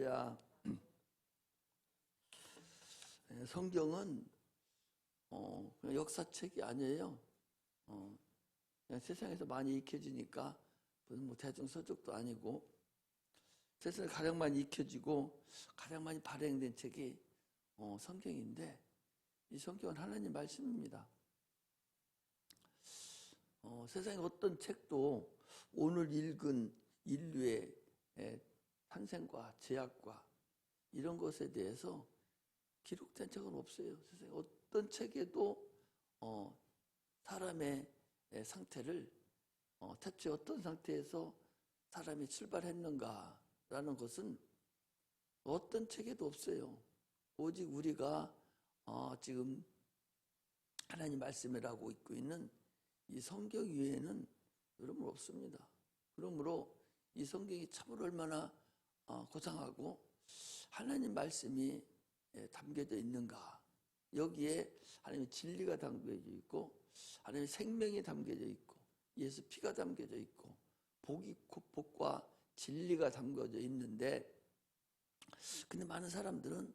할렐루야. 성경은 그냥 역사책이 아니에요. 그냥 세상에서 많이 익혀지니까 뭐 대중 서적도 아니고 세상에 가장 많이 익혀지고 가장 많이 발행된 책이 성경인데, 이 성경은 하나님 말씀입니다. 세상에 어떤 책도 오늘 읽은 인류의 탄생과 제약과 이런 것에 대해서 기록된 책은 없어요. 세상에 어떤 책에도 사람의 상태를 대체 어떤 상태에서 사람이 출발했는가라는 것은 어떤 책에도 없어요. 오직 우리가 지금 하나님 말씀이라고 읽고 있는 이 성경 위에는 여러분 없습니다. 그러므로 이 성경이 참으로 얼마나 고상하고 하나님 말씀이 담겨져 있는가, 여기에 하나님의 진리가 담겨져 있고 하나님의 생명이 담겨져 있고 예수 피가 담겨져 있고 복과 진리가 담겨져 있는데, 근데 많은 사람들은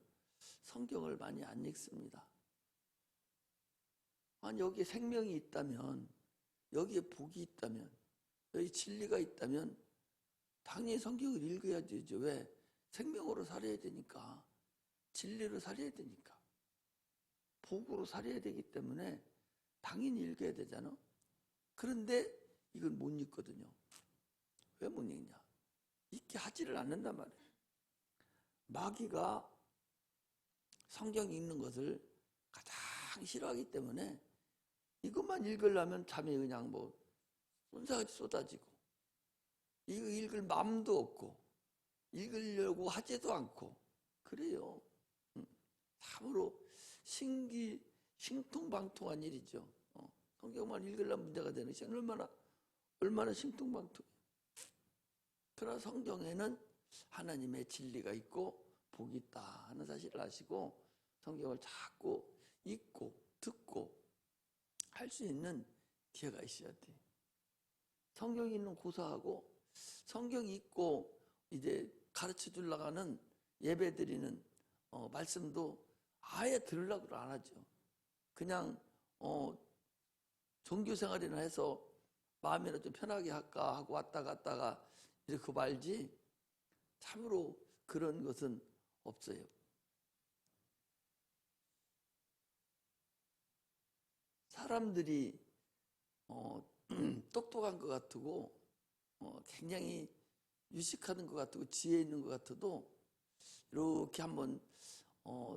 성경을 많이 안 읽습니다. 아니, 여기에 생명이 있다면, 여기에 복이 있다면, 여기 진리가 있다면 당연히 성경을 읽어야 되죠. 왜? 생명으로 살아야 되니까, 진리로 살아야 되니까, 복으로 살아야 되기 때문에 당연히 읽어야 되잖아. 그런데 이건 못 읽거든요. 왜 못 읽냐? 읽게 하지를 않는단 말이에요. 마귀가 성경 읽는 것을 가장 싫어하기 때문에 이것만 읽으려면 잠이 그냥 뭐 쏜사같이 쏟아지고, 이거 읽을 마음도 없고 읽으려고 하지도 않고 그래요. 참으로 신통방통한 일이죠. 성경만 읽으려면 문제가 되는 것이 얼마나 신통방통해요. 그러나 성경에는 하나님의 진리가 있고 복이 있다 하는 사실을 아시고 성경을 자꾸 읽고 듣고 할 수 있는 기회가 있어야 돼. 성경 읽는 고사하고 성경 읽고 이제 가르쳐 주려고 하는 예배 드리는 말씀도 아예 들으려고 안 하죠. 그냥 종교 생활이나 해서 마음이나 좀 편하게 할까 하고 왔다 갔다가 이렇게 말지, 참으로 그런 것은 없어요. 사람들이 똑똑한 것 같고 굉장히 유식하는 것 같고 지혜 있는 것 같아도 이렇게 한번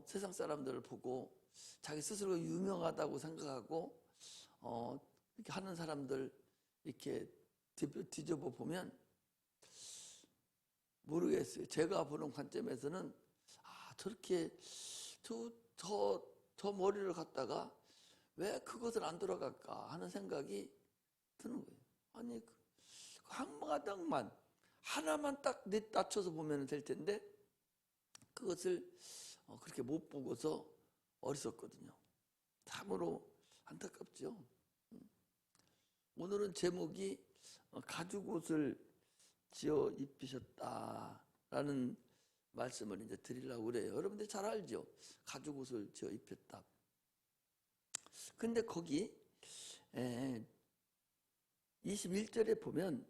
세상 사람들을 보고 자기 스스로가 유명하다고 생각하고 이렇게 하는 사람들 이렇게 뒤집어 보면 모르겠어요. 제가 보는 관점에서는 저렇게 저 머리를 갖다가 왜 그것을 안 들어갈까 하는 생각이 드는 거예요. 아니, 한마당만 하나만 딱 낮춰서 보면 될 텐데 그것을 그렇게 못 보고서 어리석거든요. 참으로 안타깝죠. 오늘은 제목이 가죽옷을 지어 입히셨다라는 말씀을 이제 드리려고 그래요. 여러분들 잘 알죠? 가죽옷을 지어 입혔다. 근데 거기 21절에 보면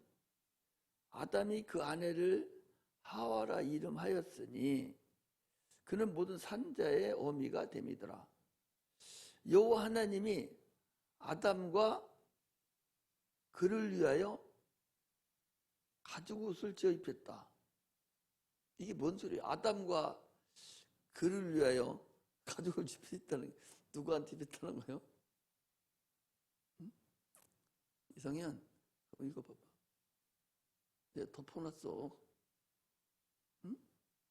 아담이 그 아내를 하와라 이름하였으니 그는 모든 산자의 어미가 됨이더라. 여호와 하나님이 아담과 그를 위하여 가죽옷을 지어 입혔다. 이게 뭔 소리예요? 아담과 그를 위하여 가죽을 입혔다는 게 누구한테 입혔다는 거예요? 이성현, 읽어봐봐. 내가 덮어놨어. 응?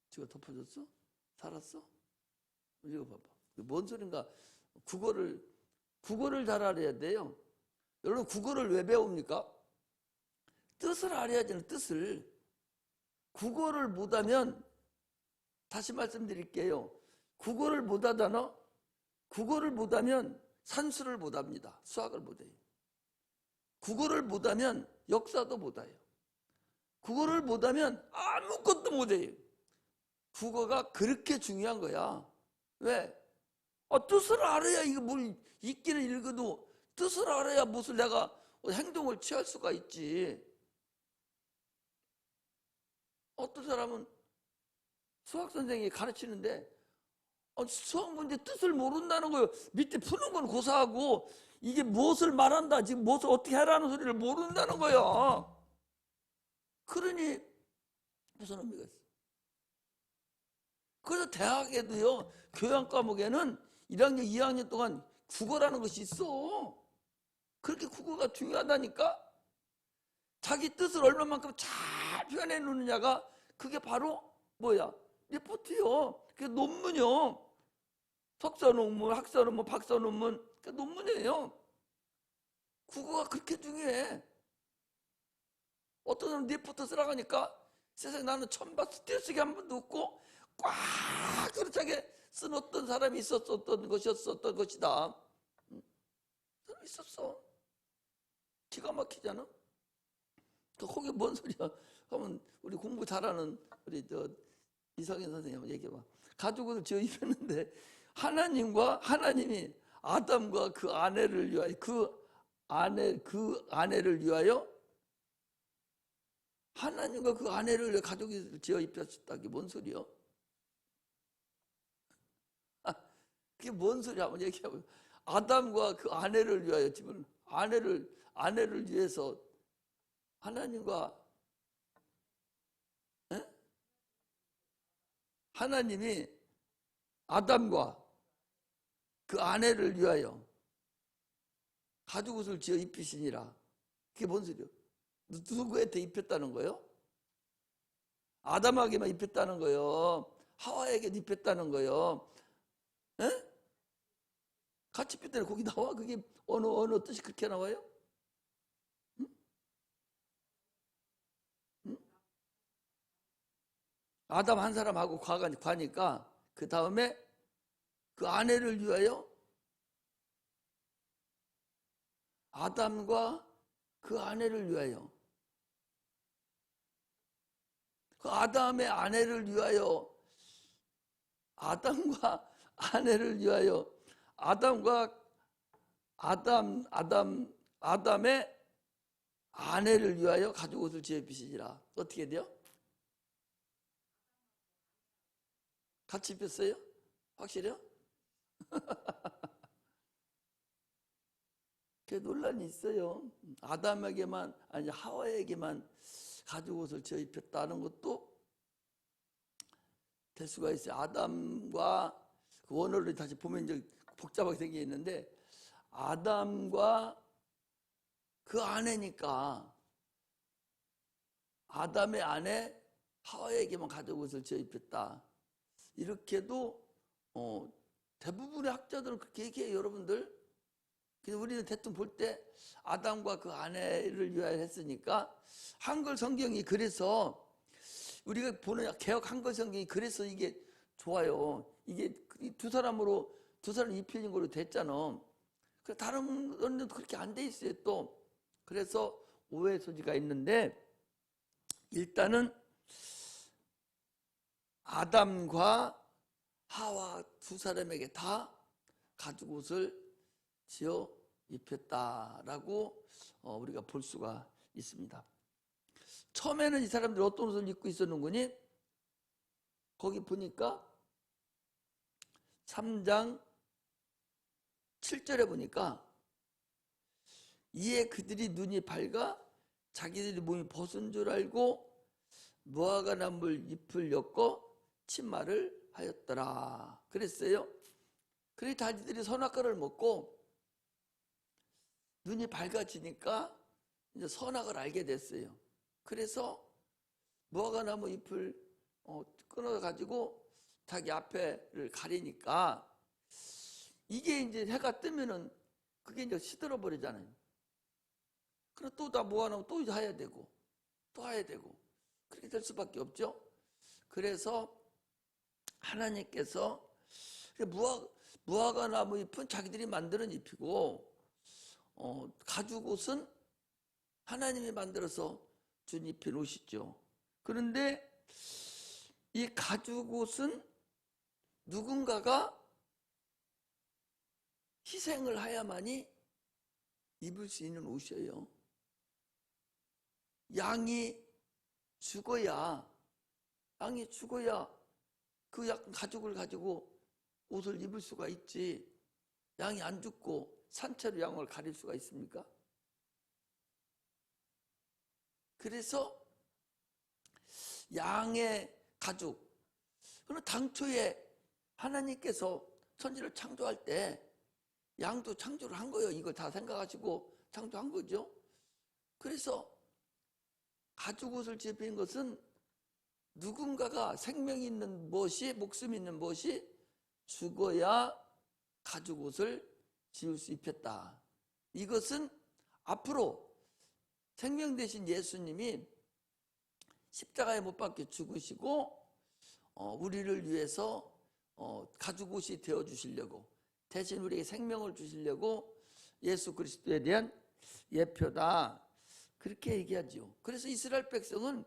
지가 덮어줬어? 살았어? 읽어봐봐. 뭔 소린가? 국어를 잘 알아야 돼요. 여러분, 국어를 왜 배웁니까? 뜻을 알아야 되는 뜻을. 국어를 못하면, 다시 말씀드릴게요. 국어를 못하잖아? 국어를 못하면 산수를 못합니다. 수학을 못해요. 국어를 못하면 역사도 못해요. 국어를 못하면 아무것도 못해요. 국어가 그렇게 중요한 거야. 왜? 뜻을 알아야 이거 뭘 읽기는 읽어도 뜻을 알아야 무엇을 내가 행동을 취할 수가 있지. 어떤 사람은 수학 선생님이 가르치는데 수학 문제 뜻을 모른다는 거예요. 밑에 푸는 건 고사하고 이게 무엇을 말한다, 지금 무엇을 어떻게 하라는 소리를 모른다는 거야. 그러니 무슨 의미가 있어? 그래서 대학에도요, 교양 과목에는 1학년, 2학년 동안 국어라는 것이 있어. 그렇게 국어가 중요하다니까. 자기 뜻을 얼마만큼 잘 표현해 놓느냐가 그게 바로 뭐야? 리포트요. 그게 논문이요. 석사 논문, 학사 논문, 박사 논문, 그게 논문이에요. 국어가 그렇게 중요해. 어떤 사람은 리포트 쓰라고 하니까 세상에 나는 처음 봤을 때 쓰기 한 번도 없고 꽉 그렇게 쓴 어떤 사람이 있었던 것이었던 것이다. 사람이 있었어. 기가 막히잖아. 그게 뭔 소리야? 하면 우리 공부 잘하는 우리 이성현 선생님 얘기해봐. 가족을 지어 입혔는데 하나님이 아담과 그 아내를 위하여 그 아내를 위하여 하나님과 그 아내를 위해 가족을 지어 입혔다기 뭔 소리야? 그게 뭔 소리야? 한번 얘기해봐. 아담과 그 아내를 위하여 집을 아내를 위해서 하나님과 하나님이 아담과 그 아내를 위하여 가죽 옷을 지어 입히시니라. 그게 뭔 소리야? 누구한테 입혔다는 거예요? 아담에게만 입혔다는 거예요? 하와에게 입혔다는 거예요? 에? 같이 입혔다는 거기 나와? 그게 어느 뜻이 그렇게 나와요? 응? 응? 아담 한 사람하고 과니까 그 다음에 그 아내를 위하여 아담과 그 아내를 위하여 그 아담의 아내를 위하여 아담과 아내를 위하여 아담의 아내를 위하여 가죽 옷을 지어 입히시니라. 어떻게 돼요? 같이 입혔어요? 확실해요? 그 논란이 있어요. 아담에게만 아니 하와에게만 가죽 옷을 지어 입혔다는 것도 될 수가 있어요. 아담과 그 원어를 다시 보면 이제 복잡하게 생겨 있는데 아담과 그 아내니까 아담의 아내 하와에게만 가죽 옷을 지어 입혔다. 이렇게도 대부분의 학자들은 그렇게 얘기해요, 여러분들. 그래서 우리는 대충 볼 때 아담과 그 아내를 위하여 했으니까 한글 성경이 그래서 우리가 보는 개역 한글 성경이 그래서 이게 좋아요. 이게 두 사람 입히는 걸로 됐잖아. 다른 언어도 그렇게 안 돼 있어요, 또. 그래서 오해 소지가 있는데 일단은 아담과 하와 두 사람에게 다 가죽 옷을 지어 입혔다라고 우리가 볼 수가 있습니다. 처음에는 이 사람들이 어떤 옷을 입고 있었는구니? 거기 보니까 3장 7절에 보니까 이에 그들이 눈이 밝아 자기들이 몸이 벗은 줄 알고 무화과 나물 잎을 엮어 치마를 하였더라 그랬어요. 그래 자기들이 선악과를 먹고 눈이 밝아지니까 이제 선악을 알게 됐어요. 그래서 무화과 나무 잎을 끊어 가지고 자기 앞에를 가리니까 이게 이제 해가 뜨면은 그게 이제 시들어 버리잖아요. 그럼 또 다 모아놓으면 또 해야 되고 또 해야 되고 그렇게 될 수밖에 없죠. 그래서 하나님께서 무화과 나무 잎은 자기들이 만드는 잎이고 가죽 옷은 하나님이 만들어서 준 잎인 옷이죠. 그런데 이 가죽 옷은 누군가가 희생을 하야만이 입을 수 있는 옷이에요. 양이 죽어야 그 가죽을 가지고 옷을 입을 수가 있지. 양이 안 죽고 산채로 양을 가릴 수가 있습니까? 그래서 양의 가죽, 그럼 당초에 하나님께서 천지를 창조할 때 양도 창조를 한 거예요. 이걸 다 생각하시고 창조한 거죠. 그래서 가죽 옷을 입힌 것은 누군가가 생명 있는 무엇이, 목숨 있는 무엇이 죽어야 가죽 옷을 지을 수 입혔다. 이것은 앞으로 생명 되신 예수님이 십자가에 못 박혀 죽으시고 우리를 위해서 가죽 옷이 되어 주시려고, 대신 우리에게 생명을 주시려고 예수 그리스도에 대한 예표다, 그렇게 얘기하죠. 그래서 이스라엘 백성은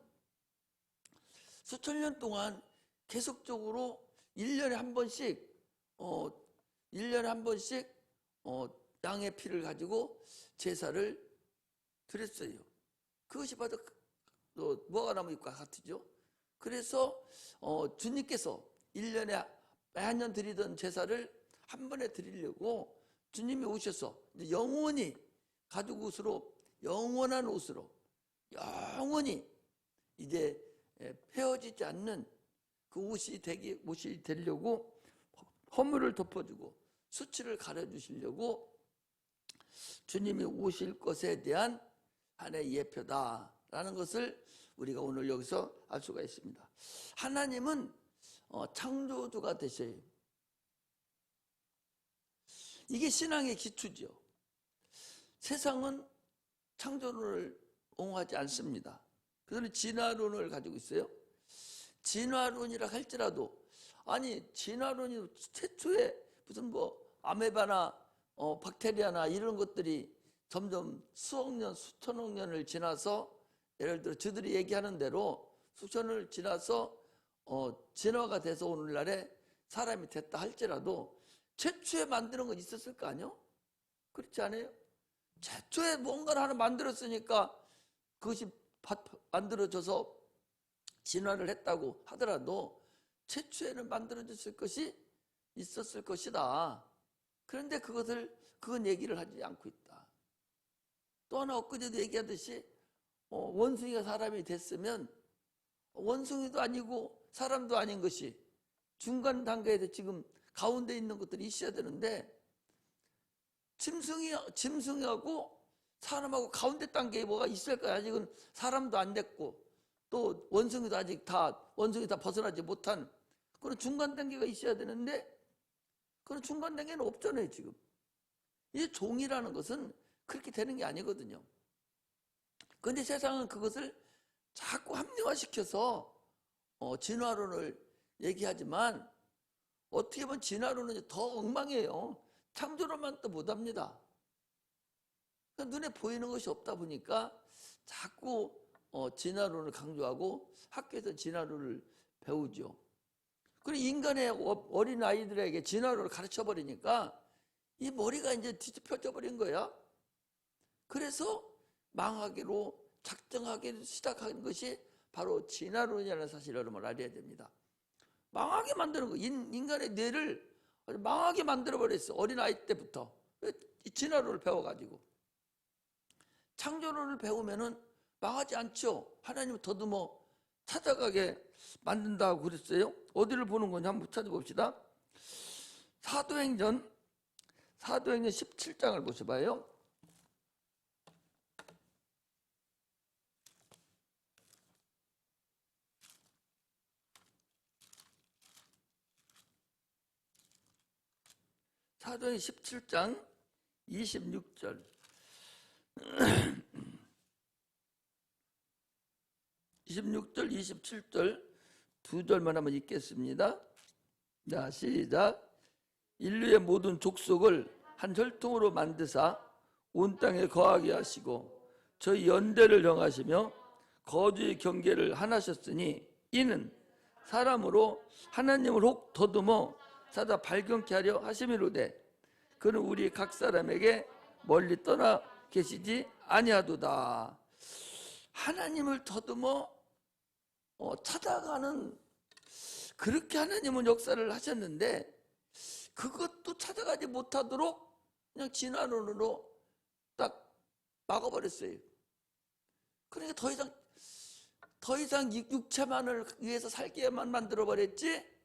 수천 년 동안 계속적으로 1년에 한 번씩 양의 피를 가지고 제사를 드렸어요. 그것이 바로 무화과 나무 잎과 같으죠. 그래서 주님께서 1년에 매년 드리던 제사를 한 번에 드리려고 주님이 오셔서 영원히 가죽 옷으로, 영원한 옷으로, 영원히 이제 헤어지지 않는 그 옷이 되려고 허물을 덮어주고 수치를 가려주시려고 주님이 오실 것에 대한 하나의 예표다라는 것을 우리가 오늘 여기서 알 수가 있습니다. 하나님은 창조주가 되셔요. 이게 신앙의 기초죠. 세상은 창조론을 옹호하지 않습니다. 그들은 진화론을 가지고 있어요. 진화론이라 할지라도, 아니 진화론이 최초에 무슨 아메바나 박테리아나 이런 것들이 점점 수억 년, 수천억 년을 지나서, 예를 들어 저들이 얘기하는 대로 수천을 지나서 진화가 돼서 오늘날에 사람이 됐다 할지라도 최초에 만드는 건 있었을 거 아니에요? 그렇지 않아요? 최초에 뭔가를 하나 만들었으니까 그것이 만들어져서 진화를 했다고 하더라도 최초에는 만들어졌을 것이 있었을 것이다. 그런데 그건 얘기를 하지 않고 있다. 또 하나 엊그제도 얘기하듯이 원숭이가 사람이 됐으면 원숭이도 아니고 사람도 아닌 것이 중간 단계에서 지금 가운데 있는 것들이 있어야 되는데, 짐승이하고 사람하고 가운데 단계에 뭐가 있을까요? 아직은 사람도 안 됐고 또 원숭이도 아직 원숭이 다 벗어나지 못한 그런 중간 단계가 있어야 되는데, 그런 중간 단계는 없잖아요. 지금 이 종이라는 것은 그렇게 되는 게 아니거든요. 그런데 세상은 그것을 자꾸 합리화시켜서 진화론을 얘기하지만, 어떻게 보면 진화론은 더 엉망이에요. 창조론만 또 못합니다. 그러니까 눈에 보이는 것이 없다 보니까 자꾸 진화론을 강조하고 학교에서 진화론을 배우죠. 그리고 인간의 어린 아이들에게 진화론을 가르쳐버리니까 이 머리가 이제 뒤집혀져 버린 거야. 그래서 망하기로 작정하기 시작한 것이 바로 진화론이라는 사실을 여러분 알아야 됩니다. 망하게 만드는 거, 인간의 뇌를 망하게 만들어버렸어. 어린아이 때부터 진화론을 배워가지고. 창조론을 배우면은 망하지 않죠. 하나님을 더듬어 찾아가게 만든다고 그랬어요. 어디를 보는 건지 한번 찾아봅시다. 사도행전 17장을 보셔봐요. 사도행전 17장 26절. 26절, 27절 두 절만 한번 읽겠습니다. 자, 시작. 인류의 모든 족속을 한 혈통으로 만드사 온 땅에 거하게 하시고 저희 연대를 정하시며 거주의 경계를 하나셨으니 이는 사람으로 하나님을 혹 더듬어 사다 발견케 하려 하심이로되 그는 우리 각 사람에게 멀리 떠나 계시지 아니하도다. 하나님을 더듬어 찾아가는, 그렇게 하나님은 역사를 하셨는데 그것도 찾아가지 못하도록 그냥 진화론으로 딱 막아버렸어요. 그러니까 더 이상 육체만을 위해서 살게만 만들어버렸지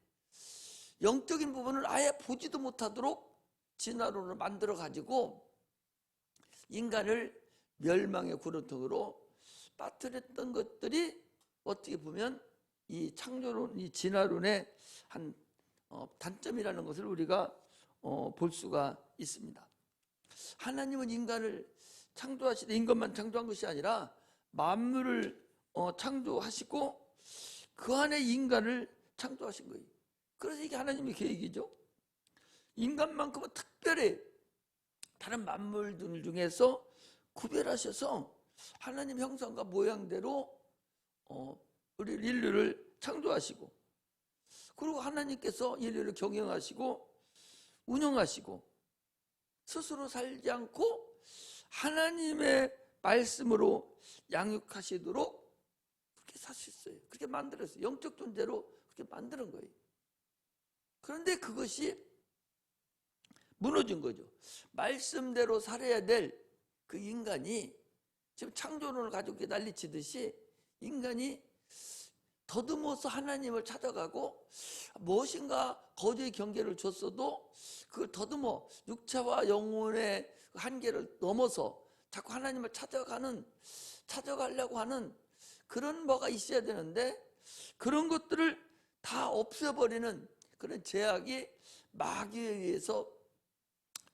영적인 부분을 아예 보지도 못하도록 진화론을 만들어가지고 인간을 멸망의 구렁텅이로 빠뜨렸던 것들이 어떻게 보면 이 창조론, 이 진화론의 한 단점이라는 것을 우리가 볼 수가 있습니다. 하나님은 인간을 창조하시되 인간만 창조한 것이 아니라 만물을 창조하시고 그 안에 인간을 창조하신 거예요. 그래서 이게 하나님의 계획이죠. 인간만큼은 특별히 다른 만물들 중에서 구별하셔서 하나님 형상과 모양대로 우리 인류를 창조하시고, 그리고 하나님께서 인류를 경영하시고 운영하시고 스스로 살지 않고 하나님의 말씀으로 양육하시도록 그렇게 사셨어요. 그렇게 만들었어요. 영적 존재로 그렇게 만드는 거예요. 그런데 그것이 무너진 거죠. 말씀대로 살아야 될 그 인간이 지금 창조론을 가지고 난리치듯이 인간이 더듬어서 하나님을 찾아가고 무엇인가 거저의 경계를 줬어도 그걸 더듬어 육체와 영혼의 한계를 넘어서 자꾸 하나님을 찾아가려고 하는 그런 뭐가 있어야 되는데 그런 것들을 다 없애버리는 그런 제약이 마귀에 의해서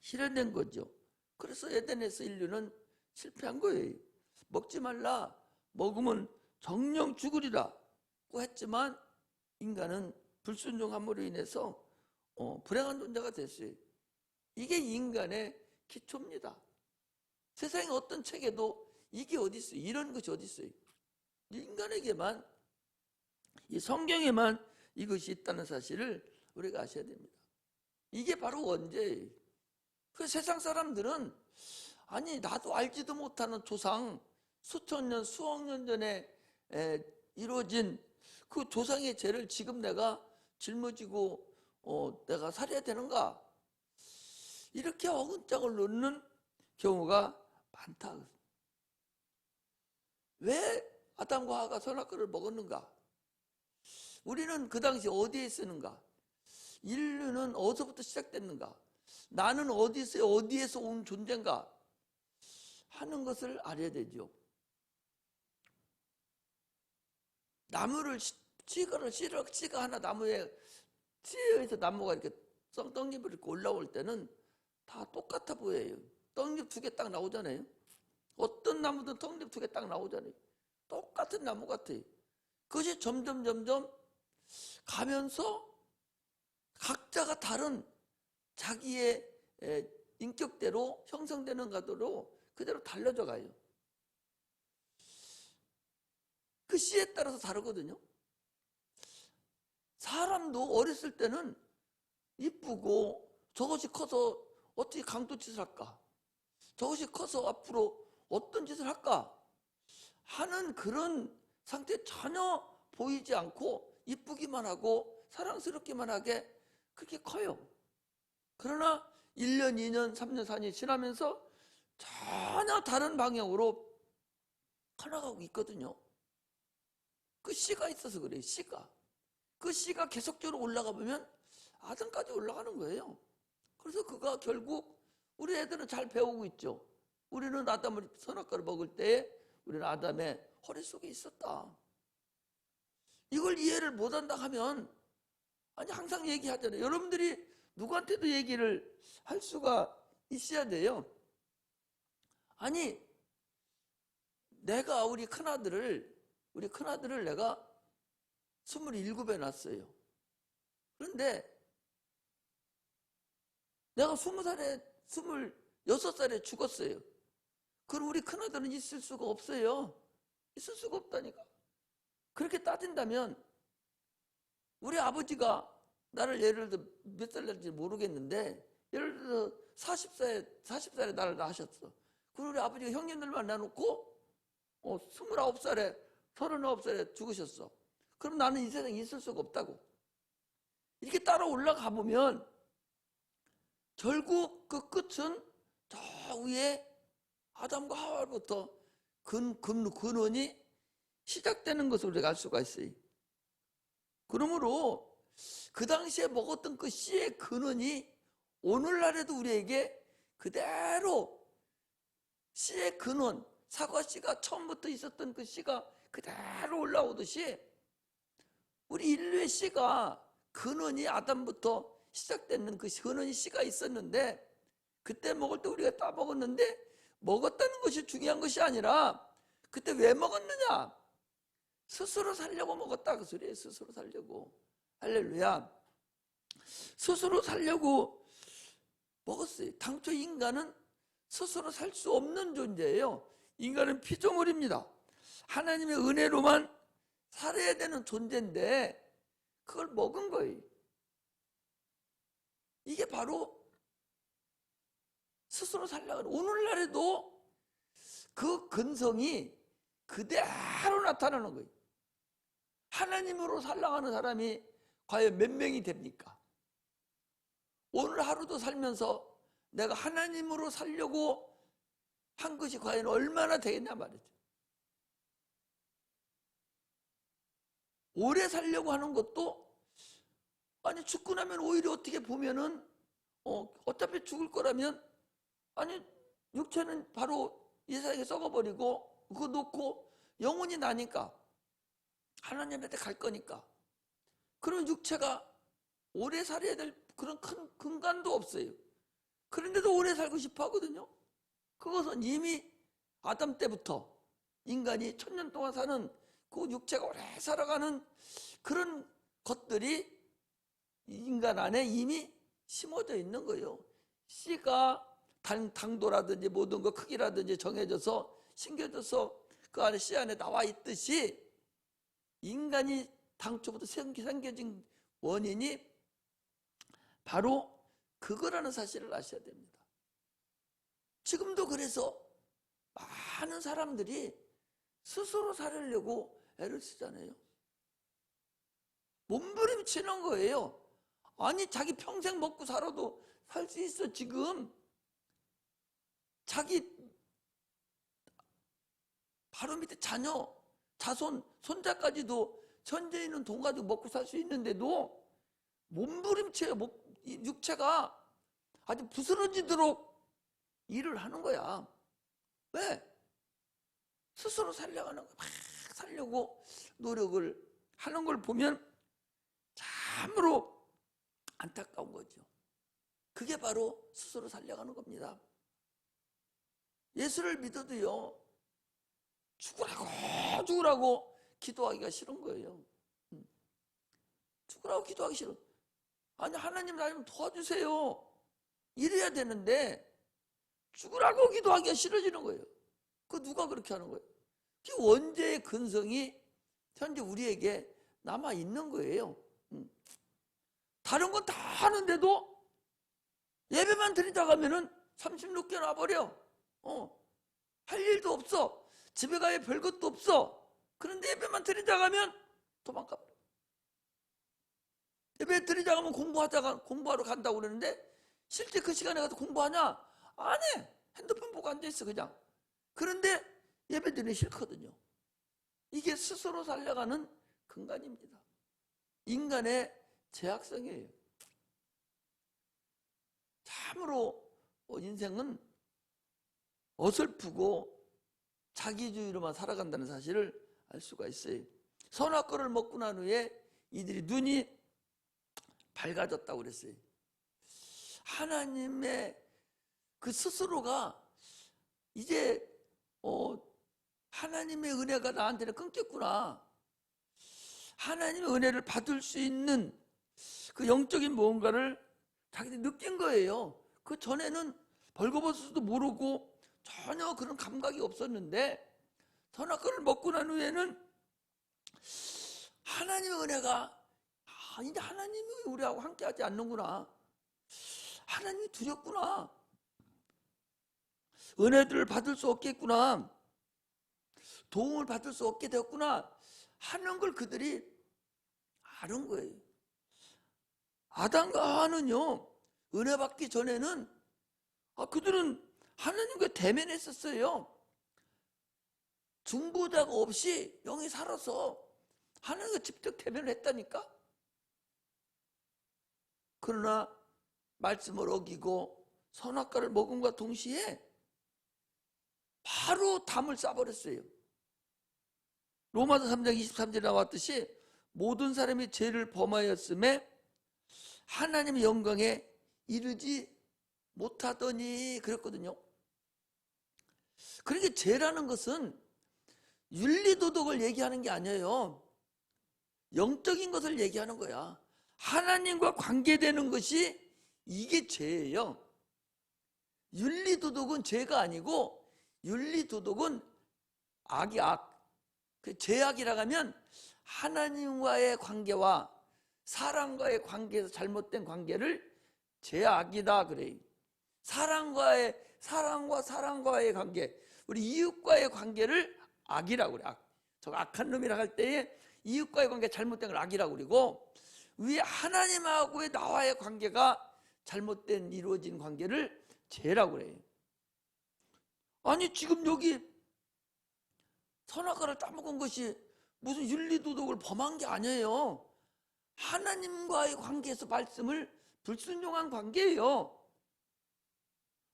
실현된 거죠. 그래서 에덴에서 인류는 실패한 거예요. 먹지 말라, 먹으면 정령 죽으리라고 했지만 인간은 불순종함으로 인해서 불행한 존재가 됐어요. 이게 인간의 기초입니다. 세상의 어떤 책에도 이게 어디 있어요? 이런 것이 어디 있어요? 인간에게만, 이 성경에만 이것이 있다는 사실을 우리가 아셔야 됩니다. 이게 바로 원죄예요. 그 세상 사람들은 아니 나도 알지도 못하는 조상, 수천 년 수억 년 전에 이루어진 그 조상의 죄를 지금 내가 짊어지고 내가 살아야 되는가, 이렇게 어근장을 놓는 경우가 많다. 왜 아담과 하와가 선악과를 먹었는가? 우리는 그 당시 어디에 있었는가? 인류는 어디서부터 시작됐는가? 나는 어디에서 온 존재인가 하는 것을 알아야 되죠. 나무를 씨가 하나 나무에 씨에서 나무가 이렇게 떡잎을 이렇게 올라올 때는 다 똑같아 보여요. 떡잎 2개 딱 나오잖아요. 어떤 나무든 떡잎 2개 딱 나오잖아요. 똑같은 나무 같아요. 그것이 점점 가면서 각자가 다른 자기의 인격대로 형성되는 가도로 그대로 달라져 가요. 그 씨에 따라서 다르거든요. 사람도 어렸을 때는 이쁘고 저것이 커서 어떻게 강도짓을 할까? 저것이 커서 앞으로 어떤 짓을 할까? 하는 그런 상태에 전혀 보이지 않고 이쁘기만 하고 사랑스럽기만 하게 그렇게 커요. 그러나 1년, 2년, 3년, 4년이 지나면서 전혀 다른 방향으로 커나가고 있거든요. 그 씨가 있어서 그래요. 씨가. 그 씨가 계속적으로 올라가 보면 아담까지 올라가는 거예요. 그래서 그가 결국 우리 애들은 잘 배우고 있죠. 우리는 아담을 선악과를 먹을 때에 우리는 아담의 허리 속에 있었다. 이걸 이해를 못한다 하면 아니 항상 얘기하잖아요. 여러분들이 누구한테도 얘기를 할 수가 있어야 돼요. 아니 내가 우리 큰아들을 내가 27에 낳았어요. 그런데 내가 20살에 26살에 죽었어요. 그럼 우리 큰아들은 있을 수가 없어요. 있을 수가 없다니까. 그렇게 따진다면 우리 아버지가 나를 예를 들어 몇 살 날지 모르겠는데 예를 들어 40살에 나를 낳으셨어. 그리고 우리 아버지가 형님들 만나놓고 29살에 39살에 죽으셨어. 그럼 나는 이 세상에 있을 수가 없다고. 이렇게 따라 올라가 보면 결국 그 끝은 저 위에 아담과 하와로부터 근원이 시작되는 것을 우리가 알 수가 있어요. 그러므로 그 당시에 먹었던 그 씨의 근원이 오늘날에도 우리에게 그대로 씨의 근원, 사과 씨가 처음부터 있었던 그 씨가 그대로 올라오듯이 우리 인류의 씨가 근원이 아담부터 시작되는 그 근원이 씨가 있었는데 그때 먹을 때 우리가 따 먹었는데 먹었다는 것이 중요한 것이 아니라 그때 왜 먹었느냐? 스스로 살려고 먹었다 그 소리예요. 스스로 살려고. 할렐루야. 스스로 살려고 먹었어요. 당초 인간은 스스로 살 수 없는 존재예요. 인간은 피조물입니다. 하나님의 은혜로만 살아야 되는 존재인데 그걸 먹은 거예요. 이게 바로 스스로 살려고. 오늘날에도 그 근성이 그대로 나타나는 거예요. 하나님으로 살아가는 사람이 과연 몇 명이 됩니까? 오늘 하루도 살면서 내가 하나님으로 살려고 한 것이 과연 얼마나 되겠냐 말이죠. 오래 살려고 하는 것도 아니 죽고 나면 오히려 어떻게 보면은 어차피 죽을 거라면 아니 육체는 바로 이 세상에 썩어버리고 그거 놓고 영혼이 나니까 하나님한테 갈 거니까 그런 육체가 오래 살아야 될 그런 큰 근간도 없어요. 그런데도 오래 살고 싶어 하거든요. 그것은 이미 아담 때부터 인간이 1000년 동안 사는 그 육체가 오래 살아가는 그런 것들이 인간 안에 이미 심어져 있는 거예요. 씨가 당도라든지 모든 것 크기라든지 정해져서 심겨져서 그 안에 씨 안에 나와 있듯이 인간이 당초부터 생겨진 원인이 바로 그거라는 사실을 아셔야 됩니다. 지금도 그래서 많은 사람들이 스스로 살으려고 애를 쓰잖아요. 몸부림치는 거예요. 아니 자기 평생 먹고 살아도 살 수 있어. 지금 자기 바로 밑에 자녀, 자손, 손자까지도 전제 있는 돈 가지고 먹고 살 수 있는데도 몸부림쳐요. 육체가 아주 부스러지도록 일을 하는 거야. 왜? 스스로 살려고 하는 거야. 막 살려고 노력을 하는 걸 보면 참으로 안타까운 거죠. 그게 바로 스스로 살려가는 겁니다. 예수를 믿어도요, 죽으라고 기도하기가 싫은 거예요. 죽으라고 기도하기 싫어. 아니 하나님 나 좀 도와주세요. 이래야 되는데 죽으라고 기도하기가 싫어지는 거예요. 그 누가 그렇게 하는 거예요? 그 원죄의 근성이 현재 우리에게 남아 있는 거예요. 다른 건 다 하는데도 예배만 드리다가 하면은 36개 놔버려. 할 일도 없어. 집에 가야 별것도 없어. 그런데 예배만 드리다가 하면 도망가. 예배 드리자고 하면 공부하러 간다고 그러는데 실제 그 시간에 가서 공부하냐? 안 해. 핸드폰 보고 앉아있어 그냥. 그런데 예배 드리기 싫거든요. 이게 스스로 살려가는 근간입니다. 인간의 죄악성이에요. 참으로 인생은 어설프고 자기주의로만 살아간다는 사실을 알 수가 있어요. 선악과를 먹고 난 후에 이들이 눈이 밝아졌다고 그랬어요. 하나님의 그 스스로가 이제 하나님의 은혜가 나한테는 끊겼구나. 하나님의 은혜를 받을 수 있는 그 영적인 무언가를 자기들이 느낀 거예요. 그 전에는 벌거벗어도 모르고 전혀 그런 감각이 없었는데 선악과를 먹고 난 후에는 하나님의 은혜가 이제 하나님이 우리하고 함께하지 않는구나. 하나님이 두렵구나. 은혜들을 받을 수 없겠구나. 도움을 받을 수 없게 되었구나 하는 걸 그들이 아는 거예요. 아담과 하와는요, 은혜 받기 전에는 그들은 하나님과 대면했었어요. 중보자가 없이 영이 살아서 하나님과 직접 대면을 했다니까. 그러나 말씀을 어기고 선악과를 먹음과 동시에 바로 담을 싸버렸어요. 로마서 3장 23절에 나왔듯이 모든 사람이 죄를 범하였음에 하나님의 영광에 이르지 못하더니 그랬거든요. 그러니까 죄라는 것은 윤리도덕을 얘기하는 게 아니에요. 영적인 것을 얘기하는 거야. 하나님과 관계되는 것이 이게 죄예요. 윤리도덕은 죄가 아니고 윤리도덕은 악이 악. 그 죄악이라고 하면 하나님과의 관계와 사람과의 관계에서 잘못된 관계를 죄악이다 그래요. 사람과 사람과의 관계, 우리 이웃과의 관계를 악이라고 그래. 저 악한 놈이라고 할 때에 이웃과의 관계 잘못된 걸 악이라고 그러고, 위에 하나님하고의 나와의 관계가 잘못된 이루어진 관계를 죄라고 그래요. 아니 지금 여기 선악과를 따먹은 것이 무슨 윤리도덕을 범한 게 아니에요. 하나님과의 관계에서 말씀을 불순종한 관계예요.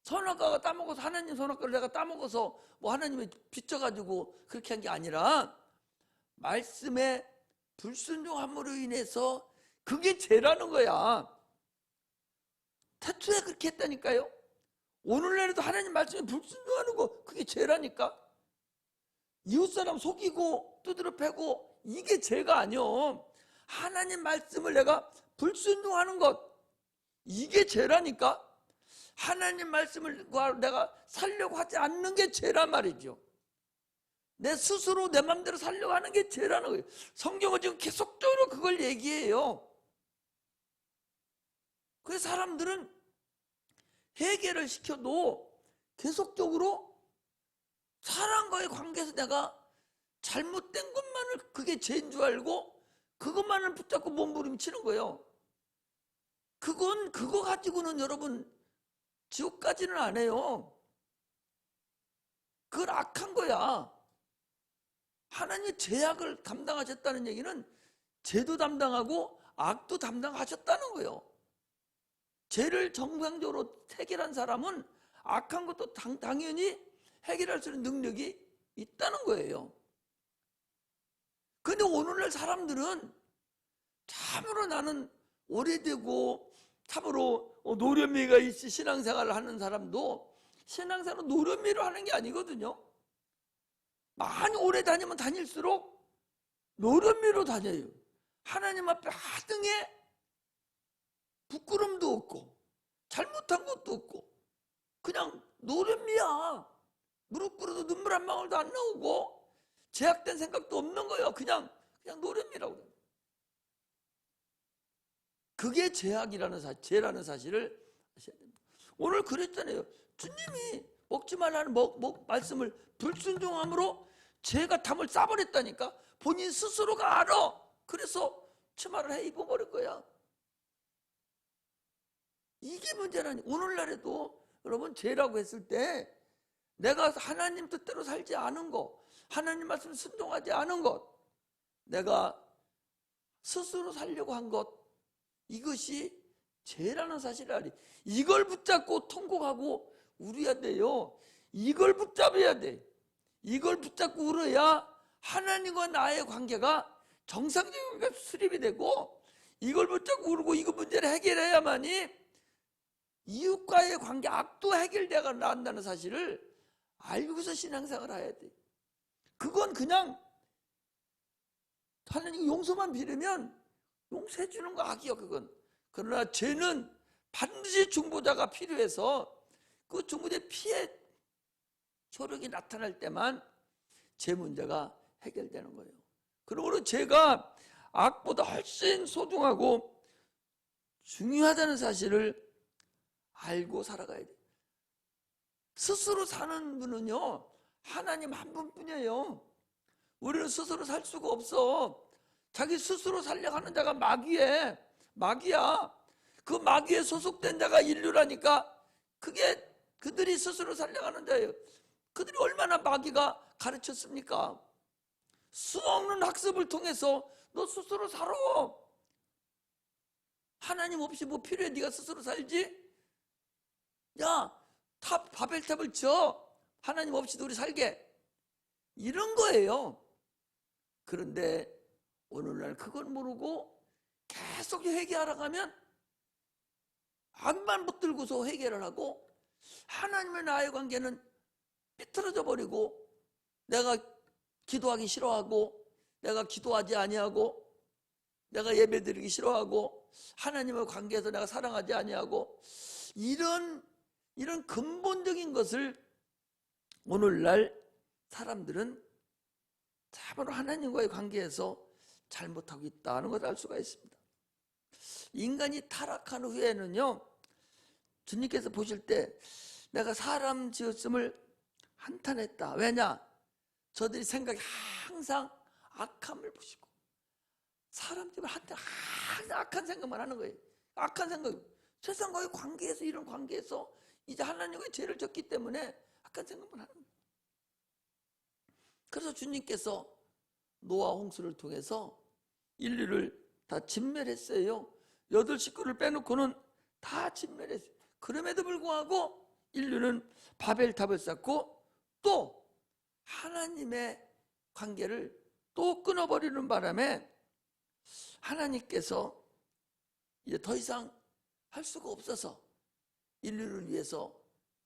선악과가 따먹어서 하나님 선악과를 내가 따먹어서 뭐 하나님을 비춰가지고 그렇게 한 게 아니라 말씀에 불순종함으로 인해서 그게 죄라는 거야. 태초에 그렇게 했다니까요. 오늘날에도 하나님 말씀에 불순종하는 거 그게 죄라니까. 이웃사람 속이고 두드려 패고 이게 죄가 아니요. 하나님 말씀을 내가 불순종하는 것 이게 죄라니까. 하나님 말씀을 내가 살려고 하지 않는 게 죄란 말이죠. 내 스스로 내 마음대로 살려고 하는 게 죄라는 거예요. 성경은 지금 계속적으로 그걸 얘기해요. 그래서 사람들은 해결을 시켜도 계속적으로 사람과의 관계에서 내가 잘못된 것만을 그게 죄인 줄 알고 그것만을 붙잡고 몸부림치는 거예요. 그거 가지고는 여러분 지옥 가지는 안 해요. 그건 악한 거야. 하나님이 죄악을 담당하셨다는 얘기는 죄도 담당하고 악도 담당하셨다는 거예요. 죄를 정상적으로 해결한 사람은 악한 것도 당연히 해결할 수 있는 능력이 있다는 거예요. 그런데 오늘날 사람들은 참으로 나는 오래되고 참으로 노련미가 있이 신앙생활을 하는 사람도 신앙생활은 노련미로 하는 게 아니거든요. 많이 오래 다니면 다닐수록 노련미로 다녀요. 하나님 앞에 하등에 부끄럼도 없고 잘못한 것도 없고 그냥 노련미야. 무릎 꿇어도 눈물 한 방울도 안 나오고 제약된 생각도 없는 거예요. 그냥 노련미라고 그래요. 그게 죄악이라는 죄라는 사실을 아셔야 됩니다. 오늘 그랬잖아요. 주님이 먹지 말라는 말씀을 불순종함으로 죄가 담을 싸버렸다니까. 본인 스스로가 알아. 그래서 치마를 해 입어버릴 거야. 이게 문제라니. 오늘날에도 여러분 죄라고 했을 때 내가 하나님 뜻대로 살지 않은 것, 하나님 말씀을 순종하지 않은 것, 내가 스스로 살려고 한 것, 이것이 죄라는 사실을 알이. 이걸 붙잡고 통곡하고 울어야 돼요. 이걸 붙잡아야 돼. 이걸 붙잡고 울어야 하나님과 나의 관계가 정상적인 관계가 수립이 되고, 이걸 붙잡고 울고 이거 문제를 해결해야만이 이웃과의 관계 악도 해결되어 나간다는 사실을 알고서 신앙생활을 해야 돼. 그건 그냥 하나님 용서만 빌으면 용서해 주는 거 악이요 그건. 그러나 죄는 반드시 중보자가 필요해서 그 중보자의 피해 효력이 나타날 때만 죄 문제가 해결되는 거예요. 그러므로 죄가 악보다 훨씬 소중하고 중요하다는 사실을 알고 살아가야 돼. 스스로 사는 분은요, 하나님 한 분뿐이에요. 우리는 스스로 살 수가 없어. 자기 스스로 살려고 하는 자가 마귀야. 그 마귀에 소속된 자가 인류라니까. 그게 그들이 스스로 살려고 하는 자예요. 그들이 얼마나 마귀가 가르쳤습니까? 수없는 학습을 통해서 너 스스로 살아. 하나님 없이 뭐 필요해? 네가 스스로 살지? 야, 바벨탑을 쳐. 하나님 없이도 우리 살게. 이런 거예요. 그런데 오늘날 그걸 모르고 계속 회개하러 가면 악만 붙들고서 회개를 하고 하나님의 나의 관계는 삐뚤어져 버리고 내가 기도하기 싫어하고 내가 기도하지 아니하고 내가 예배드리기 싫어하고 하나님의 관계에서 내가 사랑하지 아니하고 이런 근본적인 것을 오늘날 사람들은 참으로 하나님과의 관계에서 잘못하고 있다는 것을 알 수가 있습니다. 인간이 타락한 후에는요, 주님께서 보실 때 내가 사람 지었음을 한탄했다. 왜냐? 저들이 생각이 항상 악함을 보시고 사람들이 항상 악한 생각만 하는 거예요. 악한 생각. 세상과의 관계에서 이런 관계에서 이제 하나님과의 죄를 졌기 때문에 악한 생각만 하는 거예요. 그래서 주님께서 노아 홍수를 통해서 인류를 다 진멸했어요. 8식구를 빼놓고는 다 진멸했어요. 그럼에도 불구하고 인류는 바벨탑을 쌓고 또 하나님의 관계를 또 끊어버리는 바람에 하나님께서 이제 더 이상 할 수가 없어서 인류를 위해서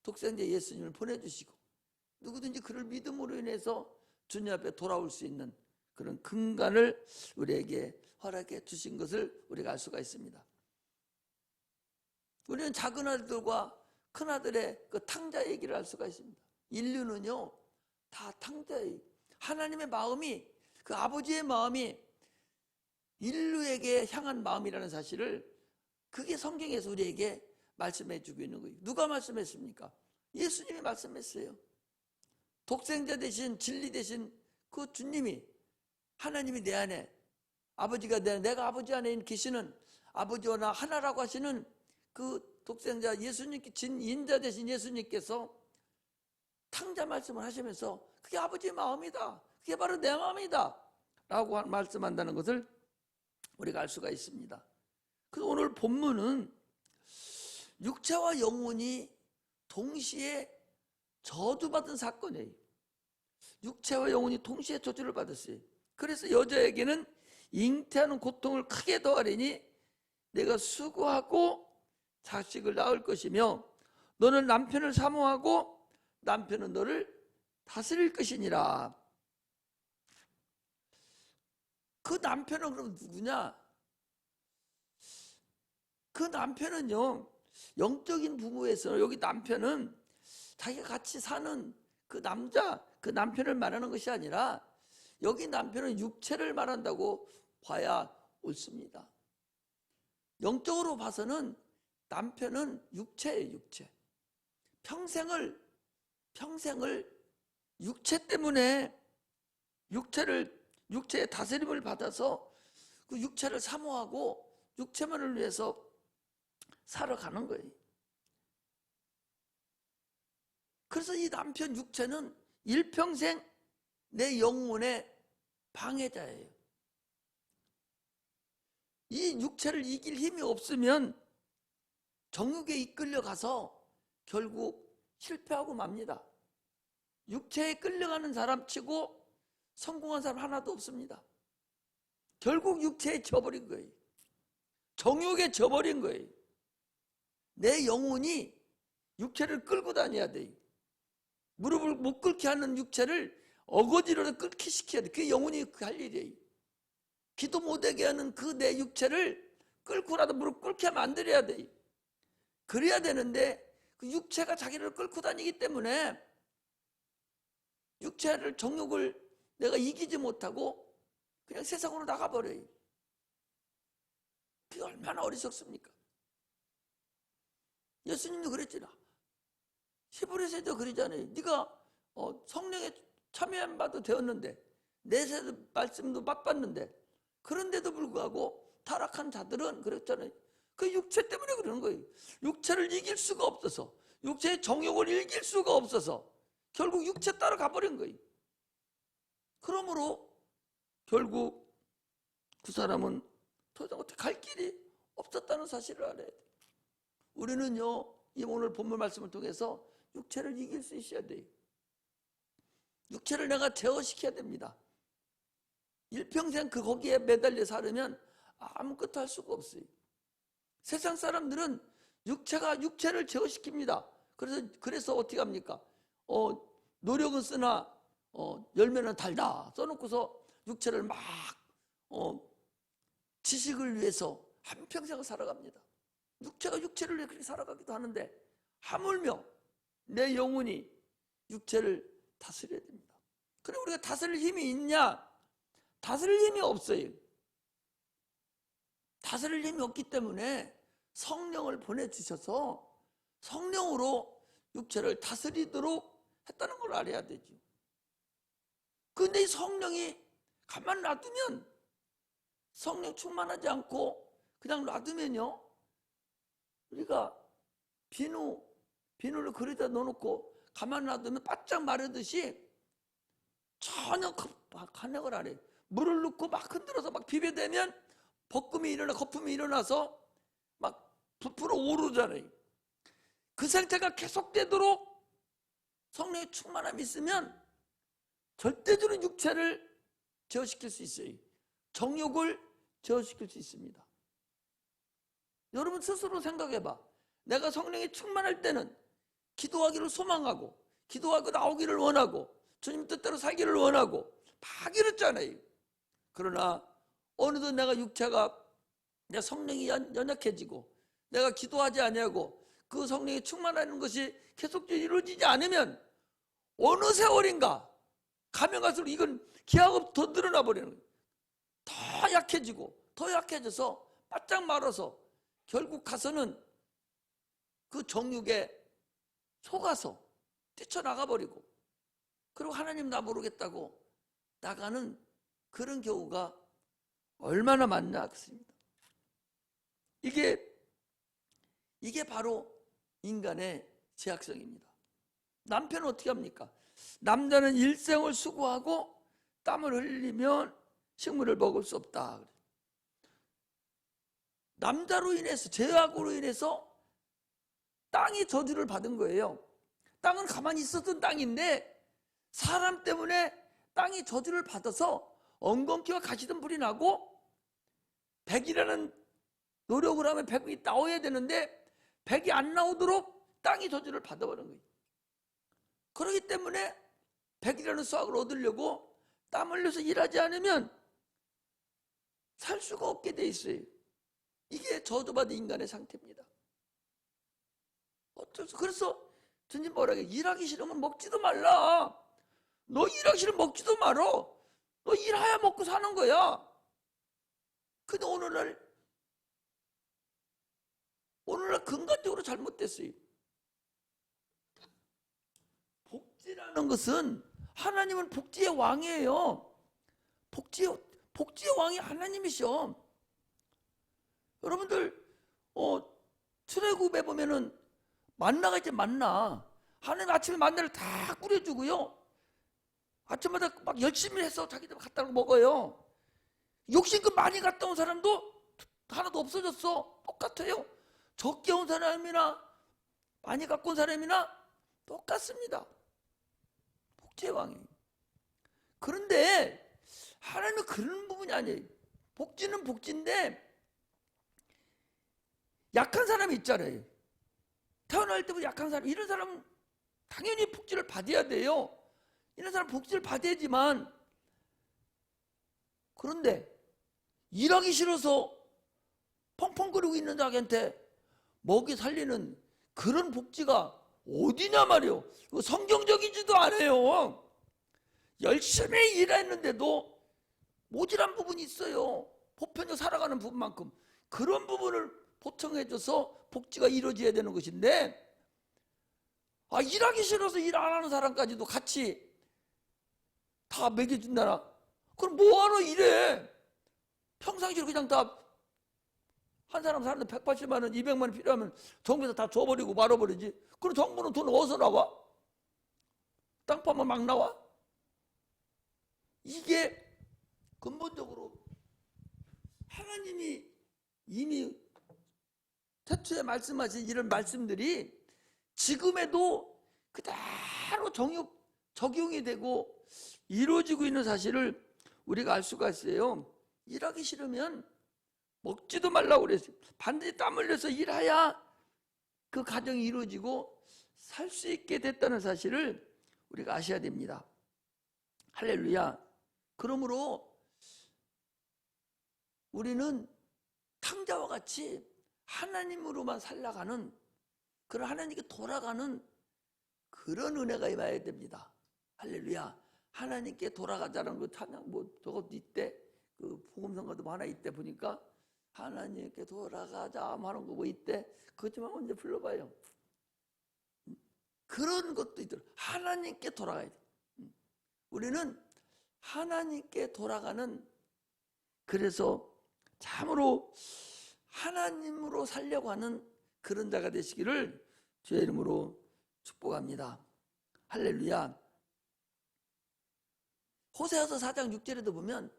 독생자 예수님을 보내주시고 누구든지 그를 믿음으로 인해서 주님 앞에 돌아올 수 있는 그런 근간을 우리에게 허락해 주신 것을 우리가 알 수가 있습니다. 우리는 작은 아들들과 큰 아들의 그 탕자 얘기를 알 수가 있습니다. 인류는요 다 탕자예요. 하나님의 마음이, 그 아버지의 마음이 인류에게 향한 마음이라는 사실을 그게 성경에서 우리에게 말씀해 주고 있는 거예요. 누가 말씀했습니까? 예수님이 말씀했어요. 독생자 되신, 진리 되신 그 주님이, 하나님이 내 안에, 아버지가 내가 아버지 안에 계시는, 아버지와 나 하나라고 하시는 그 독생자 예수님께, 진인자 되신 예수님께서 탕자 말씀을 하시면서 그게 아버지의 마음이다, 그게 바로 내 마음이다 라고 말씀한다는 것을 우리가 알 수가 있습니다. 그래서 오늘 본문은 육체와 영혼이 동시에 저주받은 사건이에요. 육체와 영혼이 동시에 저주를 받았어요. 그래서 여자에게는 잉태하는 고통을 크게 더하리니 내가 수고하고 자식을 낳을 것이며 너는 남편을 사모하고 남편은 너를 다스릴 것이니라. 그 남편은 그럼 누구냐? 그 남편은요, 영적인 부부에서 여기 남편은 자기가 같이 사는 그 남자, 그 남편을 말하는 것이 아니라 여기 남편은 육체를 말한다고 봐야 옳습니다. 영적으로 봐서는 남편은 육체예요, 육체. 평생을 육체 때문에 육체의 다스림을 받아서 그 육체를 사모하고 육체만을 위해서 살아가는 거예요. 그래서 이 남편 육체는 일평생 내 영혼의 방해자예요. 이 육체를 이길 힘이 없으면 정욕에 이끌려 가서 결국 실패하고 맙니다. 육체에 끌려가는 사람 치고 성공한 사람 하나도 없습니다. 결국 육체에 져버린 거예요. 정욕에 져버린 거예요. 내 영혼이 육체를 끌고 다녀야 돼요. 무릎을 못 꿇게 하는 육체를 어거지로는 꿇게 시켜야 돼. 그게 영혼이 할 일이에요. 기도 못하게 하는 그 내 육체를 끌고라도 무릎 꿇게 만들어야 돼요. 그래야 되는데 그 육체가 자기를 끌고 다니기 때문에 육체를, 정욕을 내가 이기지 못하고 그냥 세상으로 나가버려요. 그게 얼마나 어리석습니까? 예수님도 그랬잖아. 히브리서에도 그러잖아요. 네가 성령에 참여 안 봐도 되었는데 내세 말씀도 맛봤는데 그런데도 불구하고 타락한 자들은 그랬잖아요. 그 육체 때문에 그러는 거예요. 육체를 이길 수가 없어서, 육체의 정욕을 이길 수가 없어서 결국 육체 따라 가버린 거예요. 그러므로 결국 그 사람은 더 이상 어떻게 갈 길이 없었다는 사실을 알아야 돼요. 우리는요, 이 오늘 본문 말씀을 통해서 육체를 이길 수 있어야 돼요. 육체를 내가 제어시켜야 됩니다. 일평생 거기에 매달려 살으면 아무것도 할 수가 없어요. 세상 사람들은 육체를 제어시킵니다. 그래서 어떻게 합니까? 노력은 쓰나 열매는 달다 써놓고서 육체를 막 지식을 위해서 한평생을 살아갑니다. 육체를 위해 그렇게 살아가기도 하는데 하물며 내 영혼이 육체를 다스려야 됩니다. 그럼 우리가 다스릴 힘이 있냐? 다스릴 힘이 없어요. 다스릴 힘이 없기 때문에 성령을 보내주셔서 성령으로 육체를 다스리도록 했다는 걸 알아야 되죠. 근데 이 성령이 가만 놔두면, 성령 충만하지 않고 그냥 놔두면요, 우리가 비누를 그릇에다 넣어놓고 가만 놔두면 바짝 마르듯이 전혀 간역을 안 해요. 물을 넣고 막 흔들어서 막 비벼대면 거품이 일어나서 막 부풀어 오르잖아요. 그 상태가 계속되도록 성령의 충만함이 있으면 절대적으로 육체를 제어시킬 수 있어요. 정욕을 제어시킬 수 있습니다. 여러분 스스로 생각해봐. 내가 성령이 충만할 때는 기도하기를 소망하고, 기도하고 나오기를 원하고, 주님 뜻대로 살기를 원하고 다 그랬잖아요. 그러나 어느덧 내 성령이 연약해지고 내가 기도하지 아니하고 그 성령이 충만하는 것이 계속적으로 이루어지지 않으면 어느 세월인가 가면 갈수록 이건 기하급 더 늘어나 버리는 거예요. 더 약해져서 바짝 말아서 결국 가서는 그 정욕에 속아서 뛰쳐나가 버리고, 그리고 하나님 나 모르겠다고 나가는 그런 경우가 얼마나 많나 그렇습니다. 이게 바로 인간의 죄악성입니다. 남편은 어떻게 합니까? 남자는 일생을 수고하고 땀을 흘리면 식물을 먹을 수 없다. 남자로 인해서, 죄악으로 인해서 땅이 저주를 받은 거예요. 땅은 가만히 있었던 땅인데 사람 때문에 땅이 저주를 받아서 엉겅퀴와 가시던 불이 나고, 백이라는 노력을 하면 백이 나와야 되는데 백이 안 나오도록 땅이 저주를 받아버린 거예요. 그렇기 때문에 백이라는 수확을 얻으려고 땀 흘려서 일하지 않으면 살 수가 없게 돼 있어요. 이게 저주받은 인간의 상태입니다. 그래서 주님 뭐라고 해요? 일하기 싫으면 먹지도 말라. 너 일하기 싫으면 먹지도 말어. 너 일해야 먹고 사는 거야. 근데 오늘날 근간적으로 잘못됐어요. 복지라는 것은, 하나님은 복지의 왕이에요. 복지의 왕이 하나님이셔. 여러분들 출애굽에 보면은 만나가 있지, 만나. 하나님 아침에 만나를 다 뿌려주고요, 아침마다 막 열심히 해서 자기들 갖다 놓고 먹어요. 욕심껏 많이 갔다 온 사람도 하나도 없어졌어. 똑같아요. 적게 온 사람이나 많이 갖고 온 사람이나 똑같습니다. 복지의 왕이에요. 그런데 하나님은 그런 부분이 아니에요. 복지는 복지인데 약한 사람이 있잖아요. 태어날 때부터 약한 사람, 이런 사람은 당연히 복지를 받아야 돼요. 이런 사람 복지를 받아야지만, 그런데 일하기 싫어서 펑펑거리고 있는 자한테 먹이 살리는 그런 복지가 어디냐 말이요. 성경적이지도 않아요. 열심히 일했는데도 모질한 부분이 있어요. 보편적 살아가는 부분만큼. 그런 부분을 보충해줘서 복지가 이루어져야 되는 것인데, 일하기 싫어서 일 안 하는 사람까지도 같이 다 먹여준다나? 그럼 뭐하러 일해? 평상시로 그냥 다 한 사람 사는데 180만 원, 200만 원 필요하면 정부에서 다 줘버리고 말아버리지. 그럼 정부는 돈 어디서 나와? 땅파만 막 나와? 이게 근본적으로 하나님이 이미 태초에 말씀하신 이런 말씀들이 지금에도 그대로 적용이 되고 이루어지고 있는 사실을 우리가 알 수가 있어요. 일하기 싫으면 먹지도 말라고 그랬어요. 반드시 땀 흘려서 일해야 그 가정이 이루어지고 살 수 있게 됐다는 사실을 우리가 아셔야 됩니다. 할렐루야. 그러므로 우리는 탕자와 같이 하나님으로만 살아가는, 그런 하나님께 돌아가는 그런 은혜가 임해야 됩니다. 할렐루야. 하나님께 돌아가자는 그 찬양 저것도 있대. 그 복음성가도 하나 있대. 보니까 하나님께 돌아가자 하는 거 있대. 그것 좀 언제 불러봐요. 그런 것도 있더라. 하나님께 돌아가야 돼. 우리는 하나님께 돌아가는, 그래서 참으로 하나님으로 살려고 하는 그런 자가 되시기를 주의 이름으로 축복합니다. 할렐루야. 호세아서 4장 6절에도 보면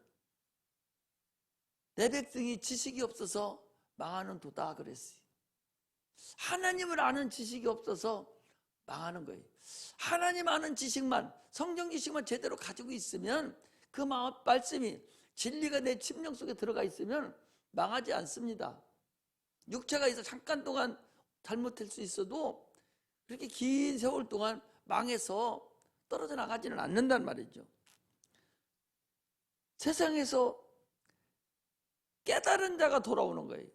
내 백성이 지식이 없어서 망하는 도다 그랬어요. 하나님을 아는 지식이 없어서 망하는 거예요. 하나님 아는 지식만, 성경 지식만 제대로 가지고 있으면, 그 말씀이 진리가 내 심령 속에 들어가 있으면 망하지 않습니다. 육체가 있어 잠깐 동안 잘못할 수 있어도 그렇게 긴 세월 동안 망해서 떨어져 나가지는 않는단 말이죠. 세상에서 깨달은 자가 돌아오는 거예요.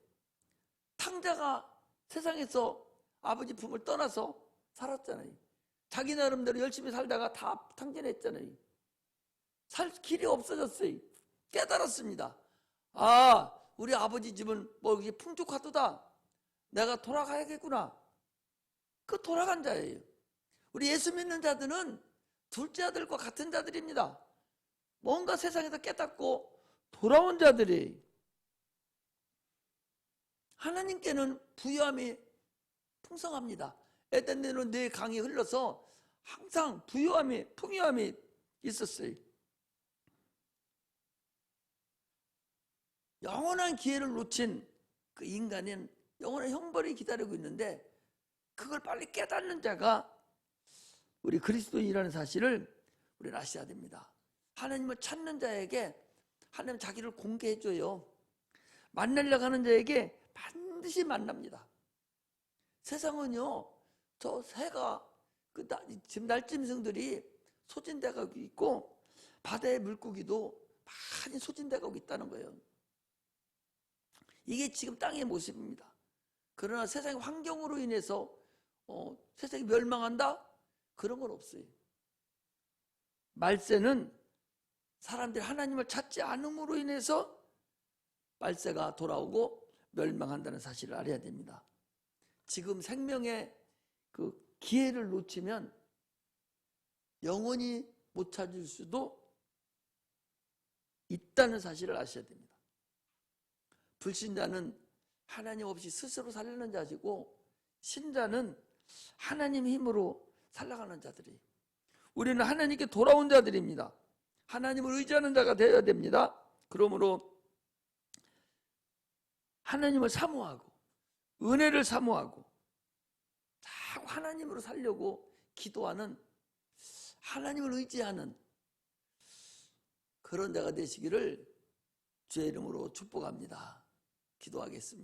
탕자가 세상에서 아버지 품을 떠나서 살았잖아요. 자기 나름대로 열심히 살다가 다 탕진했잖아요. 살 길이 없어졌어요. 깨달았습니다. 우리 아버지 집은 이게 풍족하도다. 내가 돌아가야겠구나. 그 돌아간 자예요. 우리 예수 믿는 자들은 둘째 아들과 같은 자들입니다. 뭔가 세상에서 깨닫고 돌아온 자들이, 하나님께는 부유함이 풍성합니다. 에덴에는 네 강이 흘러서 항상 풍요함이 있었어요. 영원한 기회를 놓친 그 인간은 영원한 형벌이 기다리고 있는데, 그걸 빨리 깨닫는 자가 우리 그리스도인이라는 사실을 우리는 아셔야 됩니다. 하나님을 찾는 자에게 하나님 자기를 공개해줘요. 만나려고 하는 자에게 반드시 만납니다. 세상은요, 저 새가 지금 날짐승들이 소진돼가고 있고 바다의 물고기도 많이 소진돼가고 있다는 거예요. 이게 지금 땅의 모습입니다. 그러나 세상의 환경으로 인해서 세상이 멸망한다? 그런 건 없어요. 말세는 사람들이 하나님을 찾지 않음으로 인해서 말세가 돌아오고 멸망한다는 사실을 알아야 됩니다. 지금 생명의 그 기회를 놓치면 영원히 못 찾을 수도 있다는 사실을 아셔야 됩니다. 불신자는 하나님 없이 스스로 살려는 자시고, 신자는 하나님 힘으로 살아가는 자들이에요. 우리는 하나님께 돌아온 자들입니다. 하나님을 의지하는 자가 되어야 됩니다. 그러므로 하나님을 사모하고 은혜를 사모하고 자꾸 하나님으로 살려고 기도하는, 하나님을 의지하는 그런 자가 되시기를 주의 이름으로 축복합니다. 기도하겠습니다.